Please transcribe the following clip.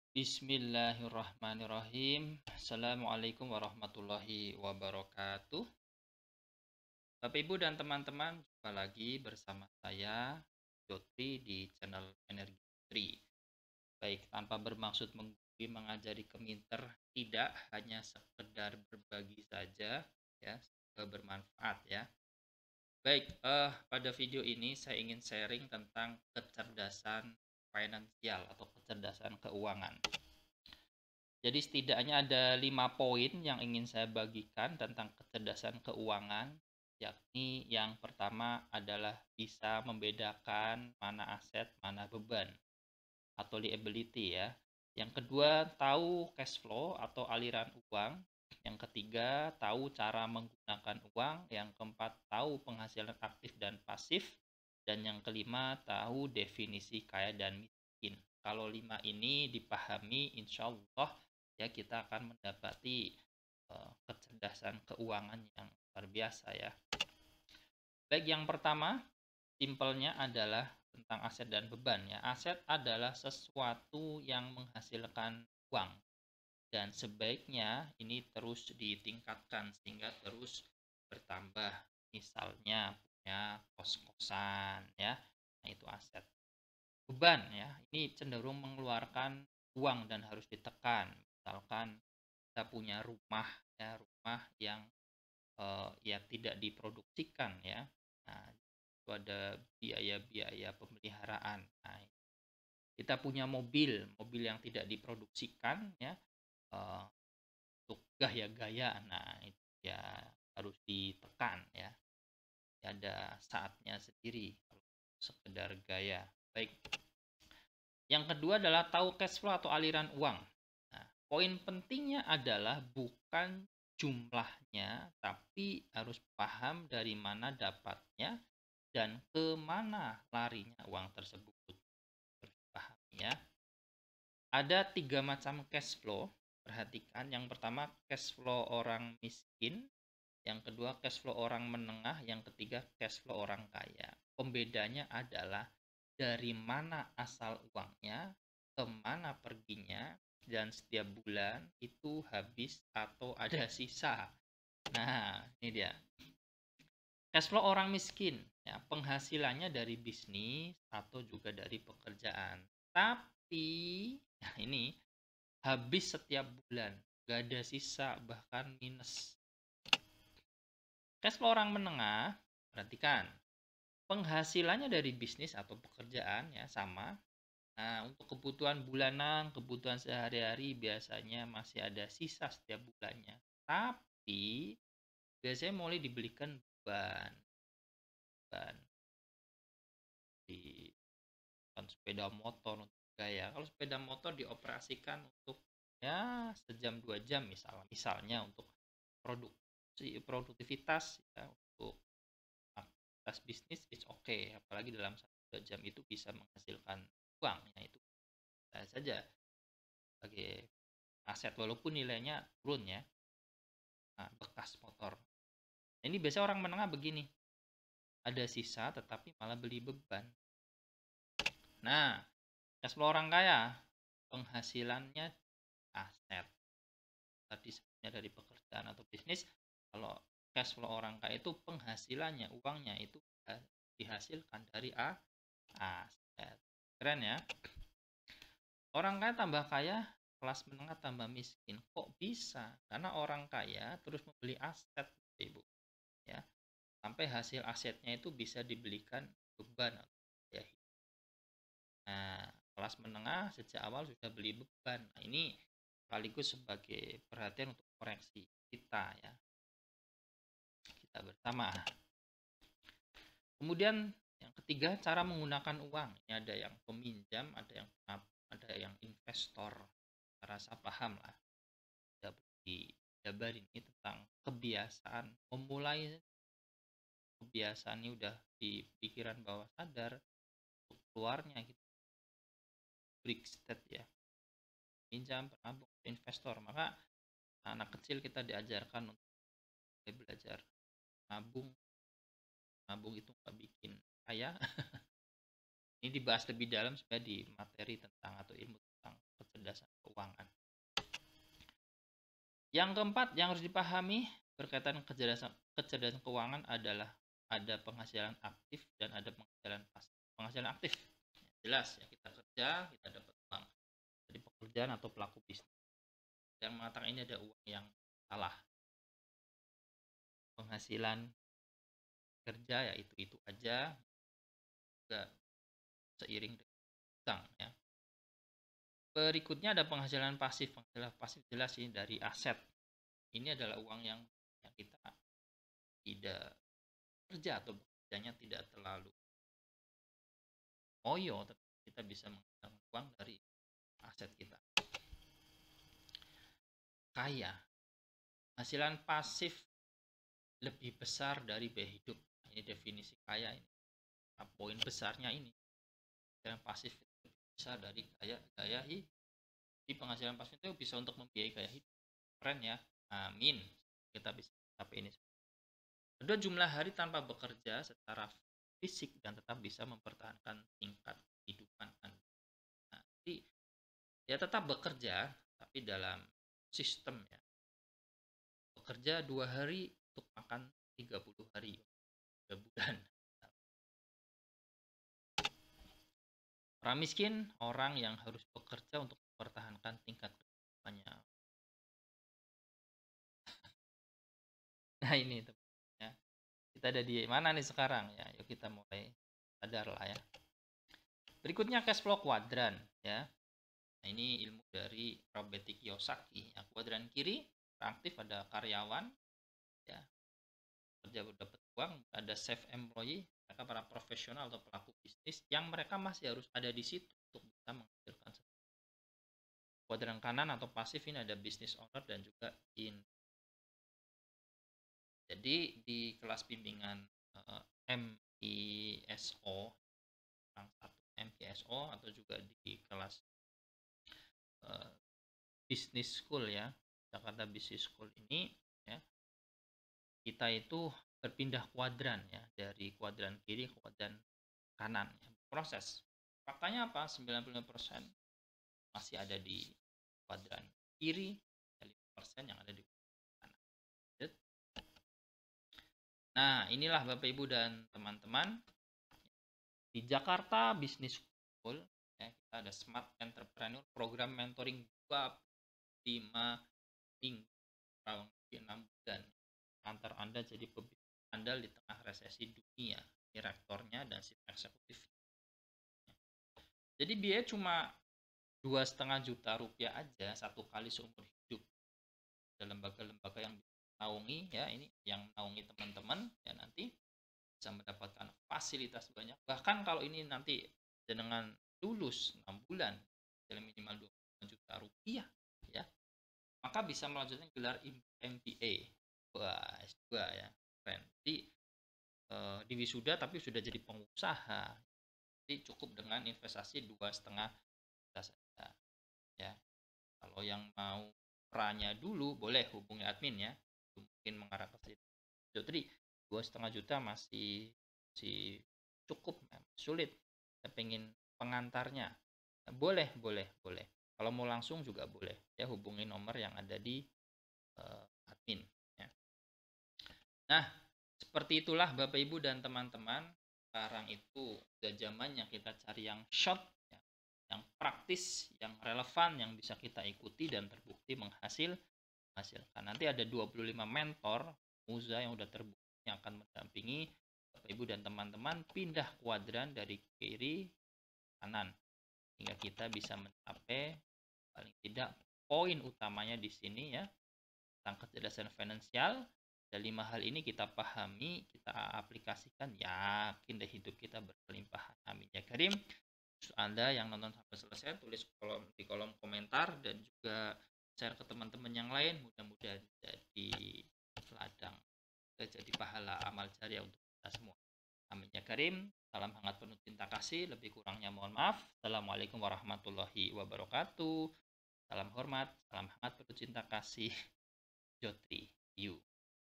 Bismillahirrahmanirrahim. Assalamualaikum warahmatullahi wabarakatuh. Bapak Ibu dan teman-teman, jumpa lagi bersama saya, Jotri, di channel Energi Putri. Baik, tanpa bermaksud menggurui mengajari keminter, tidak, hanya sekedar berbagi saja, ya, semoga bermanfaat ya. Baik, pada video ini saya ingin sharing tentang kecerdasan finansial atau kecerdasan keuangan. Jadi setidaknya ada 5 poin yang ingin saya bagikan tentang kecerdasan keuangan, yakni yang pertama adalah bisa membedakan mana aset, mana beban, atau liability ya. Yang kedua, tahu cash flow atau aliran uang. Yang ketiga, tahu cara menggunakan uang. Yang keempat, tahu penghasilan aktif dan pasif. Dan yang kelima, tahu definisi kaya dan miskin. Kalau 5 ini dipahami, insya Allah ya kita akan mendapati kecerdasan keuangan yang luar biasa ya. Baik, yang pertama, simpelnya adalah tentang aset dan beban ya. Aset adalah sesuatu yang menghasilkan uang dan sebaiknya ini terus ditingkatkan sehingga terus bertambah. Misalnya punya kos-kosan ya. Nah, itu aset. Beban ya, ini cenderung mengeluarkan uang dan harus ditekan. Misalkan kita punya rumah ya, rumah yang ya tidak diproduksikan ya. Nah, itu ada biaya-biaya pemeliharaan. Nah, kita punya mobil yang tidak diproduksikan ya, untuk gaya-gaya. Nah, itu ya harus ditekan ya. Ada saatnya sendiri kalau sekedar gaya. Baik. Yang kedua adalah tahu cash flow atau aliran uang. Nah, poin pentingnya adalah bukan jumlahnya, tapi harus paham dari mana dapatnya dan kemana larinya uang tersebut. Harus paham ya. Ada 3 macam cash flow. Perhatikan, yang pertama cash flow orang miskin, yang kedua cash flow orang menengah, yang ketiga cash flow orang kaya. Pembedanya adalah dari mana asal uangnya, kemana perginya, dan setiap bulan itu habis atau ada sisa. Nah, ini dia. Cash flow orang miskin, ya, penghasilannya dari bisnis atau juga dari pekerjaan. Tapi, nah ini habis setiap bulan, gak ada sisa, bahkan minus. Cash flow orang menengah, perhatikan, penghasilannya dari bisnis atau pekerjaan ya sama. Nah, untuk kebutuhan bulanan, kebutuhan sehari-hari biasanya masih ada sisa setiap bulannya. Tapi biasanya mulai dibelikan beban. Di sepeda motor untuk gaya. Kalau sepeda motor dioperasikan untuk ya sejam 2 jam misalnya untuk produktivitas ya, untuk aktivitas bisnis it's okay, apalagi dalam 1-2 jam itu bisa menghasilkan uang ya, itu bisa saja sebagai aset walaupun nilainya turun ya. Nah, bekas motor. Nah, ini biasanya orang menengah begini, ada sisa tetapi malah beli beban. Nah, cash flow orang kaya, penghasilannya aset tadi sebenarnya dari pekerjaan atau bisnis. Kalau cash flow orang kaya itu penghasilannya, uangnya itu dihasilkan dari aset. Keren ya. Orang kaya tambah kaya, kelas menengah tambah miskin. Kok bisa? Karena orang kaya terus membeli aset, Ibu. Ya. Sampai hasil asetnya itu bisa dibelikan beban ya. Nah, kelas menengah sejak awal sudah beli beban. Nah, ini sekaligus sebagai perhatian untuk koreksi kita ya. Kita bersama. Kemudian yang ketiga, cara menggunakan uang. Ini ada yang peminjam, ada yang investor. Rasa paham lah. Dijabarin ini tentang kebiasaan memulai. Kebiasaan ini udah di pikiran bawah sadar, keluarnya gitu. Brick state ya. Pinjam, penabung, investor. Maka anak kecil kita diajarkan untuk belajar nabung. Nabung itu nggak bikin kaya. Ini dibahas lebih dalam supaya di materi tentang atau ilmu tentang kecerdasan Yang keempat yang harus dipahami berkaitan kecerdasan keuangan adalah ada penghasilan aktif dan ada penghasilan pasif. Penghasilan aktif, jelas ya, kita kerja, kita dapat uang dari pekerjaan atau pelaku bisnis. Yang mengatakan ini ada uang yang salah. Penghasilan kerja ya itu aja, juga seiring dengan utang ya. Berikutnya ada penghasilan pasif. Penghasilan pasif jelas ini dari aset. Ini adalah uang yang kita tidak kerja atau bekerjanya tidak terlalu oyo, tapi kita bisa menghasilkan uang dari aset kita. Kaya, penghasilan pasif lebih besar dari biaya hidup. Ini definisi kaya ini. Nah, poin besarnya ini, penghasilan pasif lebih besar dari gaya hidup. Jadi penghasilan pasif itu bisa untuk membiayai gaya hidup. Keren ya, amin. Kita bisa capai ini. Kedua, jumlah hari tanpa bekerja secara fisik dan tetap bisa mempertahankan tingkat kehidupan Anda. Nah, jadi ya tetap bekerja, tapi dalam sistem ya. Bekerja 2 hari untuk makan 30 hari, 3 bulan. Orang miskin, orang yang harus bekerja untuk mempertahankan tingkat kehidupannya. Nah ini ya. Kita ada di mana nih sekarang ya? Yuk kita mulai sadar lah ya. Berikutnya cash flow kuadran ya. Nah, ini ilmu dari Robert Kiyosaki. Yang kuadran kiri aktif ada karyawan ya. Kerja dapat uang, ada self employee, mereka para profesional atau pelaku bisnis yang mereka masih harus ada di situ untuk bisa menghasilkan. Kuadran kanan atau pasif ini ada business owner dan juga Jadi di kelas bimbingan MISO MISO atau juga di kelas business school ya, Jakarta Business School ini ya, kita itu berpindah kuadran ya, dari kuadran kiri ke kuadran kanan ya. Proses faktanya apa? 95% masih ada di kuadran kiri, 5% yang ada di kanan. Nah, inilah Bapak Ibu dan teman-teman di Jakarta Business School ya, kita ada Smart Entrepreneur program mentoring 25 minggu kurang lebih 6 bulan antar Anda jadi pebisnis andal di tengah resesi dunia. Ini rektornya dan si eksekutif. Jadi biaya cuma 2,5 juta rupiah aja satu kali seumur hidup. Ada lembaga-lembaga yang menaungi ya, ini yang menaungi teman-teman ya, nanti bisa mendapatkan fasilitas banyak. Bahkan kalau ini nanti dengan lulus 6 bulan dalam minimal 2 juta rupiah ya, maka bisa melanjutkan gelar MBA. Wah, S2 ya, keren. Jadi di wisuda tapi sudah jadi pengusaha. Jadi cukup dengan investasi 2,5 juta saja ya. Kalau yang mau perannya dulu boleh hubungi admin ya, mungkin mengarah ke situ. Jadi 2,5 juta masih cukup, sulit. Saya pengen pengantarnya, boleh. Kalau mau langsung juga boleh ya, hubungi nomor yang ada di admin ya. Nah, seperti itulah Bapak Ibu dan teman-teman. Sekarang itu udah zamannya kita cari yang short ya, yang praktis, yang relevan, yang bisa kita ikuti dan terbukti menghasilkan. Nanti ada 25 mentor Muza yang udah terbukti yang akan mendampingi Bapak Ibu dan teman-teman pindah kuadran dari kiri ke kanan hingga kita bisa mencapai paling tidak poin utamanya di sini ya, tentang kecerdasan finansial. Dan 5 hal ini kita pahami, kita aplikasikan, yakin deh hidup kita berkelimpahan. Amin ya karim. Anda yang nonton sampai selesai tulis di kolom komentar dan juga share ke teman-teman yang lain. Mudah-mudahan jadi ladang, jadi pahala amal jariah untuk kita semua. Amin ya karim. Salam hangat penuh cinta kasih. Lebih kurangnya mohon maaf. Assalamualaikum warahmatullahi wabarakatuh. Salam hormat, salam hangat penuh cinta kasih. Jotri, you.